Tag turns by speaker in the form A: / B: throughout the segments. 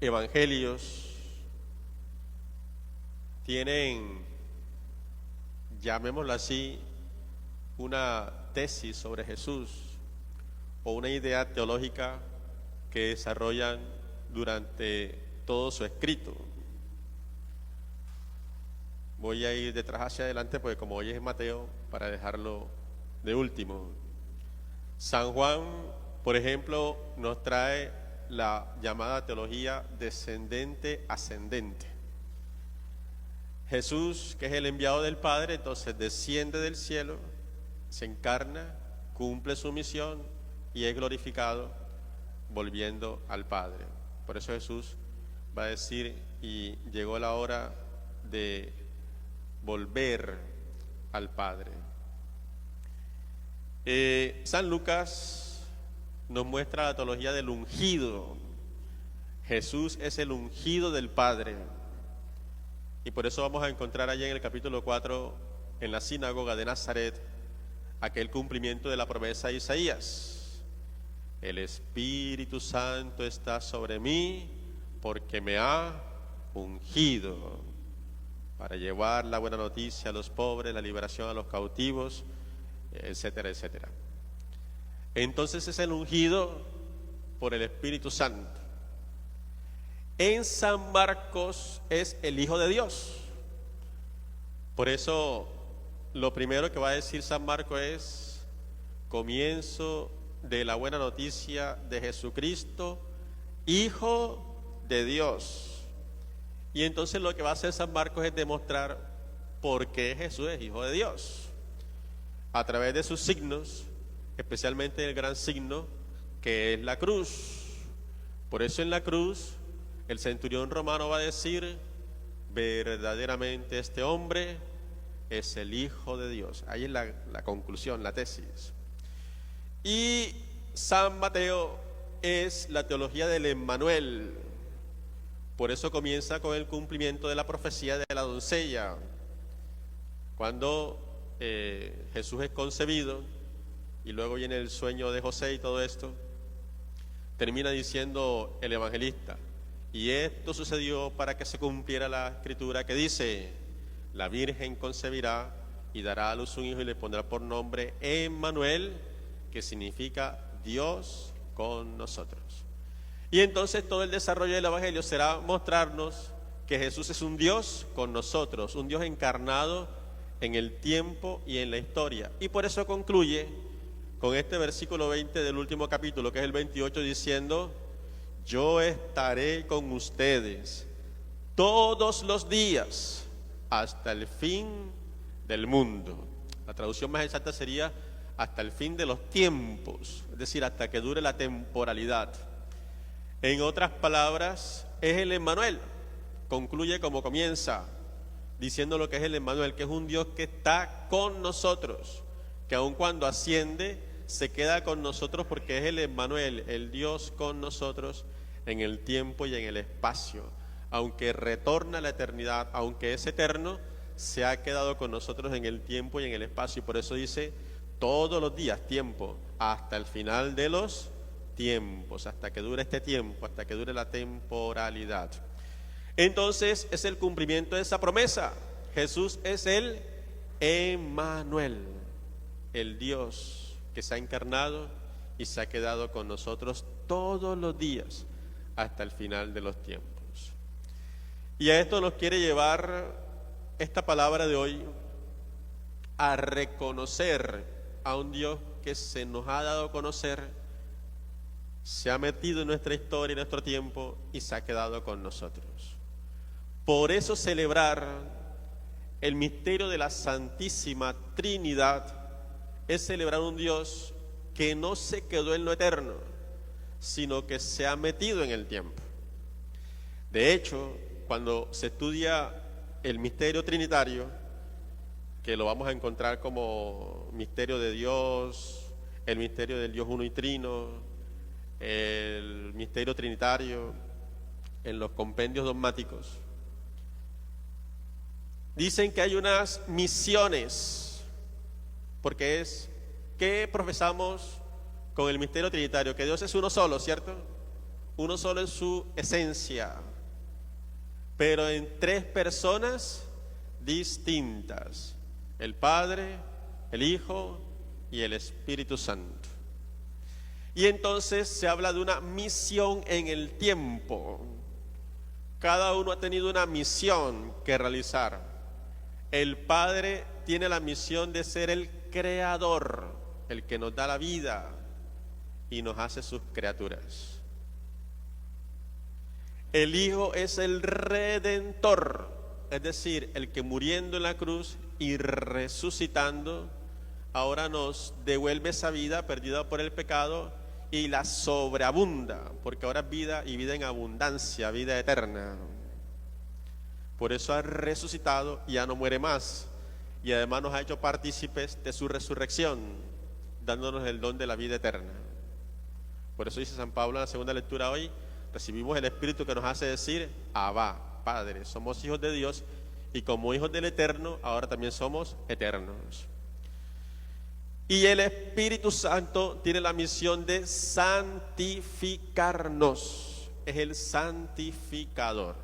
A: evangelios tienen, llamémoslo así, una tesis sobre Jesús o una idea teológica que desarrollan durante todo su escrito. Voy a ir detrás hacia adelante porque como hoy es Mateo, para dejarlo de último. San Juan, por ejemplo, nos trae la llamada teología descendente-ascendente. Jesús, que es el enviado del Padre, entonces desciende del cielo, se encarna, cumple su misión y es glorificado volviendo al Padre. Por eso Jesús va a decir, y llegó la hora de volver al Padre. San Lucas nos muestra la teología del ungido. Jesús es el ungido del Padre. Y por eso vamos a encontrar allá en el capítulo 4, en la sinagoga de Nazaret, aquel cumplimiento de la promesa de Isaías. El Espíritu Santo está sobre mí porque me ha ungido para llevar la buena noticia a los pobres, la liberación a los cautivos, etcétera, etcétera. Entonces es el ungido por el Espíritu Santo. En San Marcos es el Hijo de Dios. Por eso lo primero que va a decir San Marcos es comienzo de la buena noticia de Jesucristo, Hijo de Dios. Y entonces lo que va a hacer San Marcos es demostrar por qué Jesús es Hijo de Dios. A través de sus signos, especialmente el gran signo que es la cruz. Por eso en la cruz el centurión romano va a decir, verdaderamente este hombre es el Hijo de Dios. Ahí es la conclusión, la tesis. Y San Mateo es la teología del Emmanuel. Por eso comienza con el cumplimiento de la profecía de la doncella. Cuando Jesús es concebido y luego viene el sueño de José y todo esto, termina diciendo el evangelista, y esto sucedió para que se cumpliera la escritura que dice, la Virgen concebirá y dará a luz un hijo y le pondrá por nombre Emmanuel, que significa Dios con nosotros. Y entonces todo el desarrollo del evangelio será mostrarnos que Jesús es un Dios con nosotros, un Dios encarnado en el tiempo y en la historia. Y por eso concluye con este versículo 20 del último capítulo, que es el 28, diciendo, yo estaré con ustedes todos los días hasta el fin del mundo. La traducción más exacta sería hasta el fin de los tiempos, es decir, hasta que dure la temporalidad. En otras palabras, es el Emmanuel. Concluye como comienza, diciendo lo que es el Emmanuel, que es un Dios que está con nosotros, que aun cuando asciende, se queda con nosotros porque es el Emmanuel, el Dios con nosotros en el tiempo y en el espacio. Aunque retorna a la eternidad, aunque es eterno, se ha quedado con nosotros en el tiempo y en el espacio. Y por eso dice, todos los días, tiempo, hasta el final de los tiempos, hasta que dure este tiempo, hasta que dure la temporalidad. Entonces es el cumplimiento de esa promesa. Jesús es el Emmanuel, el Dios que se ha encarnado y se ha quedado con nosotros todos los días hasta el final de los tiempos. Y a esto nos quiere llevar esta palabra de hoy, a reconocer a un Dios que se nos ha dado a conocer, se ha metido en nuestra historia y nuestro tiempo y se ha quedado con nosotros. Por eso celebrar el misterio de la Santísima Trinidad es celebrar un Dios que no se quedó en lo eterno, sino que se ha metido en el tiempo. De hecho, cuando se estudia el misterio trinitario, que lo vamos a encontrar como misterio de Dios, el misterio del Dios uno y trino, el misterio trinitario, en los compendios dogmáticos, dicen que hay unas misiones, porque es que profesamos con el misterio trinitario, que Dios es uno solo, ¿cierto? uno solo en su esencia, pero en tres personas distintas: el Padre, el Hijo y el Espíritu Santo. Y entonces se habla de una misión en el tiempo. Cada uno ha tenido una misión que realizar. El Padre tiene la misión de ser el creador, el que nos da la vida y nos hace sus criaturas. El Hijo es el redentor, es decir, el que muriendo en la cruz y resucitando, ahora nos devuelve esa vida perdida por el pecado y la sobreabunda, porque ahora es vida y vida en abundancia, vida eterna. Por eso ha resucitado y ya no muere más. Y además nos ha hecho partícipes de su resurrección, dándonos el don de la vida eterna. Por eso dice San Pablo en la segunda lectura hoy: recibimos el Espíritu que nos hace decir Abba, Padre. Somos hijos de Dios y como hijos del Eterno, ahora también somos eternos. Y el Espíritu Santo tiene la misión de santificarnos. Es el santificador.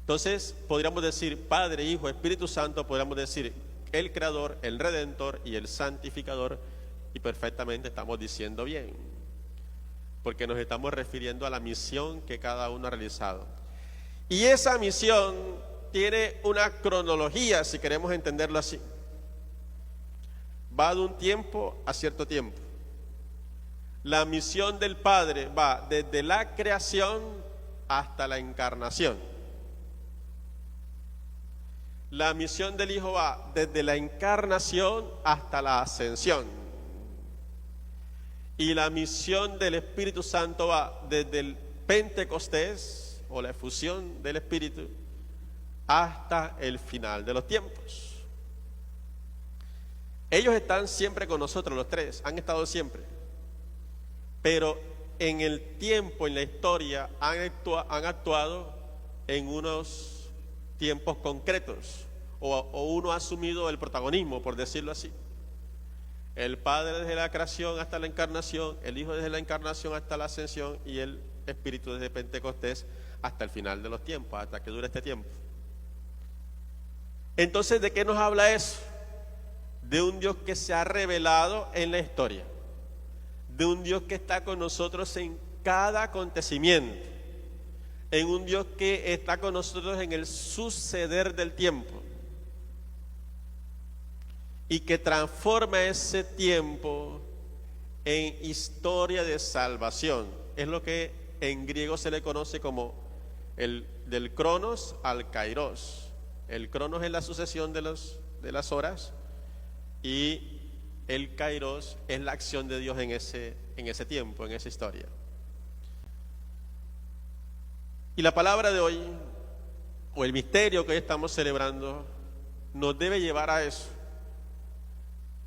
A: Entonces, podríamos decir Padre, Hijo, Espíritu Santo, podríamos decir el Creador, el Redentor y el Santificador, y perfectamente estamos diciendo bien, porque nos estamos refiriendo a la misión que cada uno ha realizado. Y esa misión tiene una cronología, si queremos entenderlo así. Va de un tiempo a cierto tiempo. La misión del Padre va desde la creación hasta la encarnación. La misión del Hijo va desde la encarnación hasta la ascensión. Y la misión del Espíritu Santo va desde el Pentecostés o la efusión del Espíritu hasta el final de los tiempos. Ellos están siempre con nosotros, los tres, han estado siempre. Pero en el tiempo, en la historia, han actuado en unos tiempos concretos, o uno ha asumido el protagonismo, por decirlo así. El Padre desde la creación hasta la encarnación, el Hijo desde la encarnación hasta la ascensión y el Espíritu desde Pentecostés hasta el final de los tiempos, hasta que dure este tiempo. Entonces, ¿de qué nos habla eso? De un Dios que se ha revelado en la historia, de un Dios que está con nosotros en cada acontecimiento, en un Dios que está con nosotros en el suceder del tiempo y que transforma ese tiempo en historia de salvación. Es lo que en griego se le conoce como del cronos al kairos. El cronos es la sucesión de las horas y el kairos es la acción de Dios en ese tiempo, en esa historia. Y la palabra de hoy, o el misterio que hoy estamos celebrando, nos debe llevar a eso,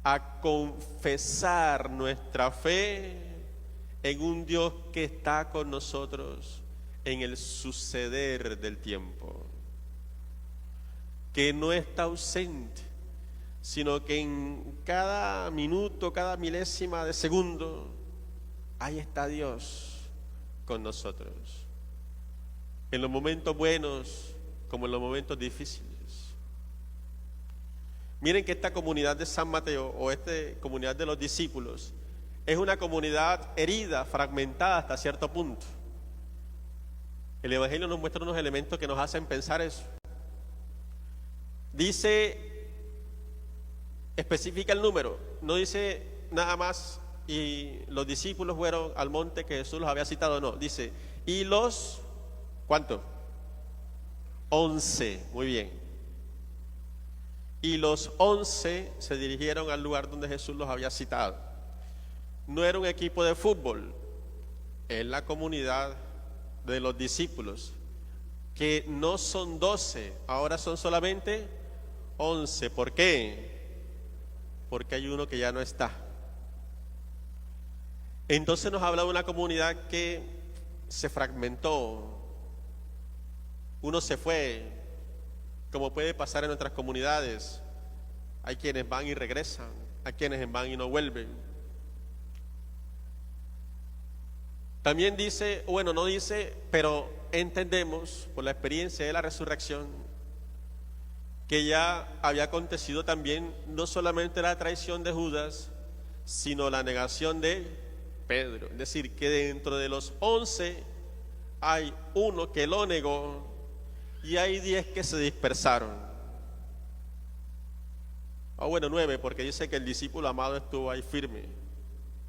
A: a confesar nuestra fe en un Dios que está con nosotros en el suceder del tiempo, que no está ausente, sino que en cada minuto, cada milésima de segundo, ahí está Dios con nosotros, en los momentos buenos como en los momentos difíciles. Miren que esta comunidad de San Mateo, o esta comunidad de los discípulos, es una comunidad herida, fragmentada hasta cierto punto. El Evangelio nos muestra unos elementos que nos hacen pensar eso. Dice, especifica el número, no dice nada más y los discípulos fueron al monte que Jesús los había citado, no, dice, y los, ¿cuánto? 11, muy bien. Y los 11 se dirigieron al lugar donde Jesús los había citado. No era un equipo de fútbol, es la comunidad de los discípulos, que no son 12, ahora son solamente 11. ¿Por qué? Porque hay uno que ya no está. Entonces nos habla de una comunidad que se fragmentó. Uno se fue, como puede pasar en nuestras comunidades. Hay quienes van y regresan, hay quienes van y no vuelven. También dice, bueno, no dice, pero entendemos por la experiencia de la resurrección que ya había acontecido también no solamente la traición de Judas, sino la negación de Pedro. Es decir, que dentro de los 11 hay uno que lo negó y hay 10 que se dispersaron. Bueno, 9, porque dice que el discípulo amado estuvo ahí firme,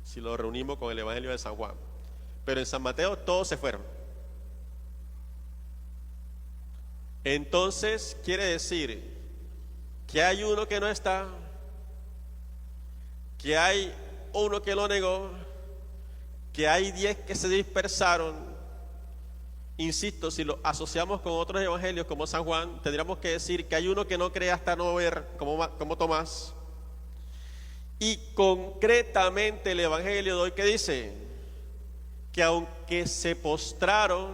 A: si lo reunimos con el Evangelio de San Juan. Pero en San Mateo todos se fueron. Entonces quiere decir que hay uno que no está, que hay uno que lo negó, que hay 10 que se dispersaron. Insisto, si lo asociamos con otros evangelios como San Juan, tendríamos que decir que hay uno que no cree hasta no ver, como Tomás. Y concretamente el evangelio de hoy, ¿qué dice? Que aunque se postraron,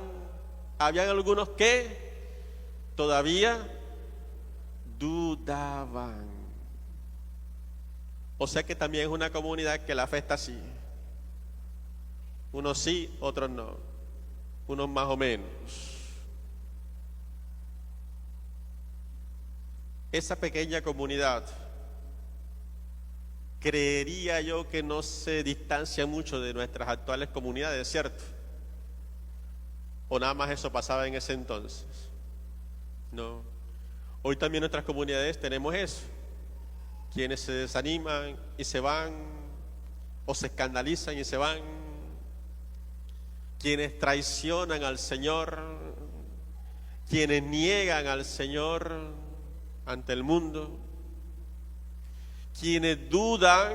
A: habían algunos que todavía dudaban. O sea que también es una comunidad que la fe está así. Unos sí, otros no. Unos más o menos. Esa pequeña comunidad, creería yo que no se distancia mucho de nuestras actuales comunidades, ¿cierto? ¿O nada más eso pasaba en ese entonces? No. Hoy también en nuestras comunidades tenemos eso. Quienes se desaniman y se van, o se escandalizan y se van. Quienes traicionan al Señor, quienes niegan al Señor ante el mundo, quienes dudan,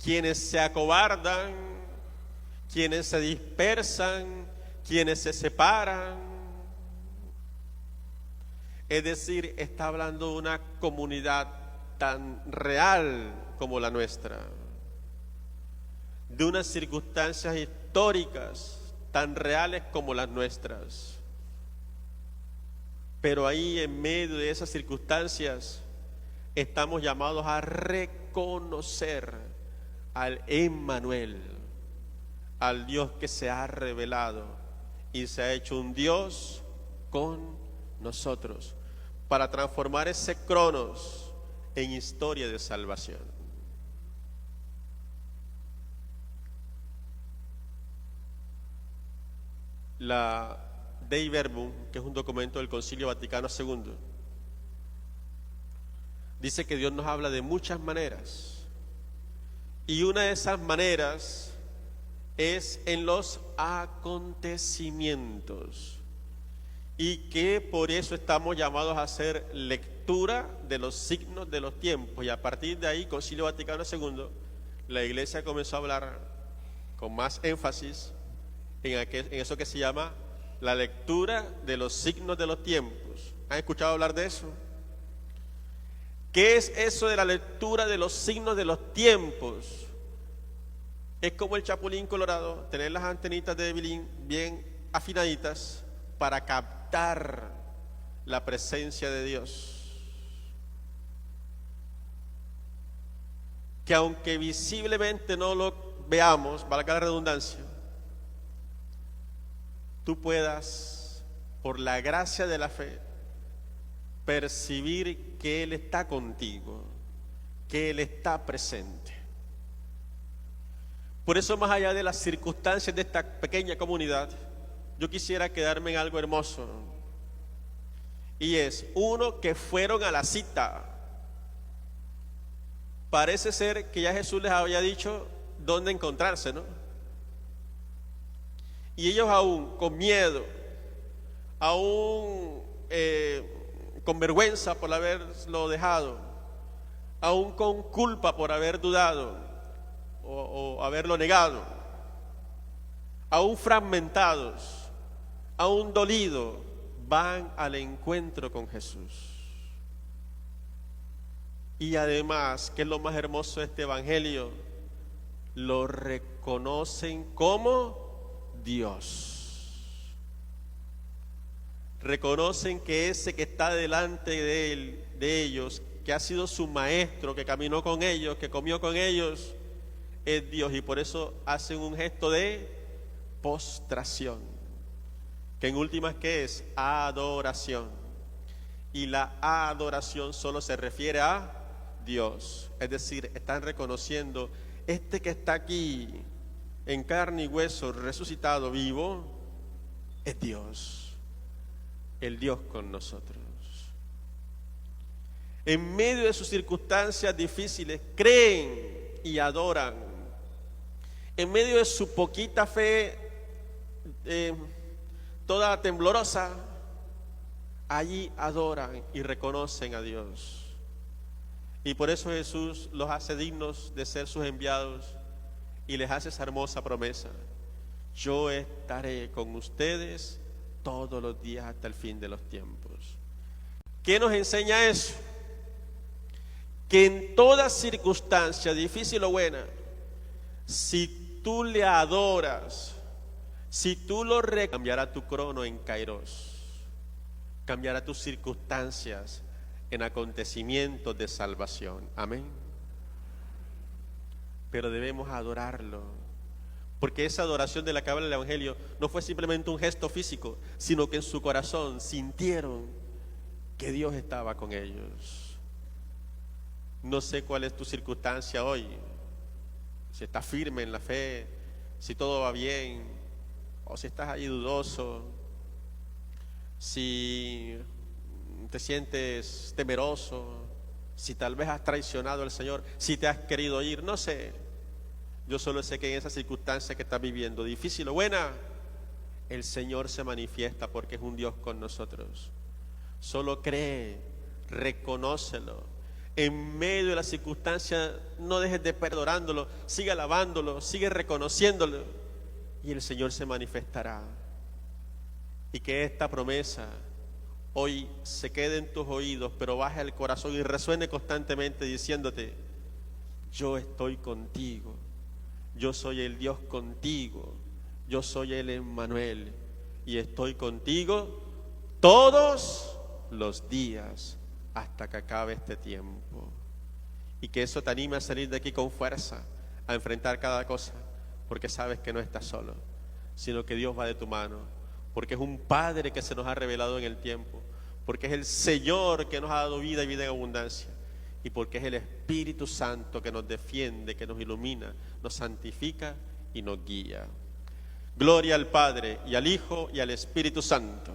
A: quienes se acobardan, quienes se dispersan, quienes se separan. Es decir, está hablando de una comunidad tan real como la nuestra, de unas circunstancias históricas tan reales como las nuestras. Pero ahí, en medio de esas circunstancias, estamos llamados a reconocer al Emmanuel, al Dios que se ha revelado y se ha hecho un Dios con nosotros, para transformar ese Cronos en historia de salvación. La Dei Verbum, que es un documento del Concilio Vaticano II, dice que Dios nos habla de muchas maneras, y una de esas maneras es en los acontecimientos, y que por eso estamos llamados a hacer lectura de los signos de los tiempos. Y a partir de ahí, Concilio Vaticano II, la Iglesia comenzó a hablar con más énfasis en eso que se llama la lectura de los signos de los tiempos. ¿Han escuchado hablar de eso? ¿Qué es eso de la lectura de los signos de los tiempos? Es como el chapulín colorado, tener las antenitas de Bilín bien afinaditas para captar la presencia de Dios. Que aunque visiblemente no lo veamos, valga la redundancia, tú puedas, por la gracia de la fe, percibir que Él está contigo, que Él está presente. Por eso, más allá de las circunstancias de esta pequeña comunidad, yo quisiera quedarme en algo hermoso, y es, uno, que fueron a la cita. Parece ser que ya Jesús les había dicho dónde encontrarse, ¿no? Y ellos aún con miedo, aún con vergüenza por haberlo dejado, aún con culpa por haber dudado o haberlo negado, aún fragmentados, aún dolidos, van al encuentro con Jesús. Y además, que es lo más hermoso de este evangelio, lo reconocen como Dios. Reconocen que ese que está delante de ellos, que ha sido su maestro, que caminó con ellos, que comió con ellos, es Dios. Y por eso hacen un gesto de postración, que en últimas, ¿qué es? Adoración. Y la adoración solo se refiere a Dios. Es decir, están reconociendo, este que está aquí en carne y hueso, resucitado, vivo, es Dios, el Dios con nosotros. En medio de sus circunstancias difíciles, creen y adoran. En medio de su poquita fe, toda temblorosa, allí adoran y reconocen a Dios. Y por eso Jesús los hace dignos de ser sus enviados y les hace esa hermosa promesa: yo estaré con ustedes todos los días hasta el fin de los tiempos. ¿Qué nos enseña eso? Que en toda circunstancia, difícil o buena, si tú le adoras, si tú lo cambiará tu crono en kairos, cambiará tus circunstancias en acontecimientos de salvación. Amén. Pero debemos adorarlo, porque esa adoración de la que habla el Evangelio no fue simplemente un gesto físico, sino que en su corazón sintieron que Dios estaba con ellos. No sé cuál es tu circunstancia hoy, si estás firme en la fe, si todo va bien, o si estás ahí dudoso, si te sientes temeroso, si tal vez has traicionado al Señor, si te has querido ir, no sé. Yo solo sé que en esa circunstancia que estás viviendo, difícil o buena, el Señor se manifiesta porque es un Dios con nosotros. Solo cree, reconócelo. En medio de la circunstancia, no dejes de perdonándolo, sigue alabándolo, sigue reconociéndolo, y el Señor se manifestará. Y que esta promesa hoy se quede en tus oídos, pero baje al corazón y resuene constantemente diciéndote: yo estoy contigo, yo soy el Dios contigo, yo soy el Emmanuel, y estoy contigo todos los días hasta que acabe este tiempo. Y que eso te anime a salir de aquí con fuerza, a enfrentar cada cosa, porque sabes que no estás solo, sino que Dios va de tu mano, porque es un Padre que se nos ha revelado en el tiempo, porque es el Señor que nos ha dado vida y vida en abundancia, y porque es el Espíritu Santo que nos defiende, que nos ilumina, nos santifica y nos guía. Gloria al Padre, y al Hijo, y al Espíritu Santo.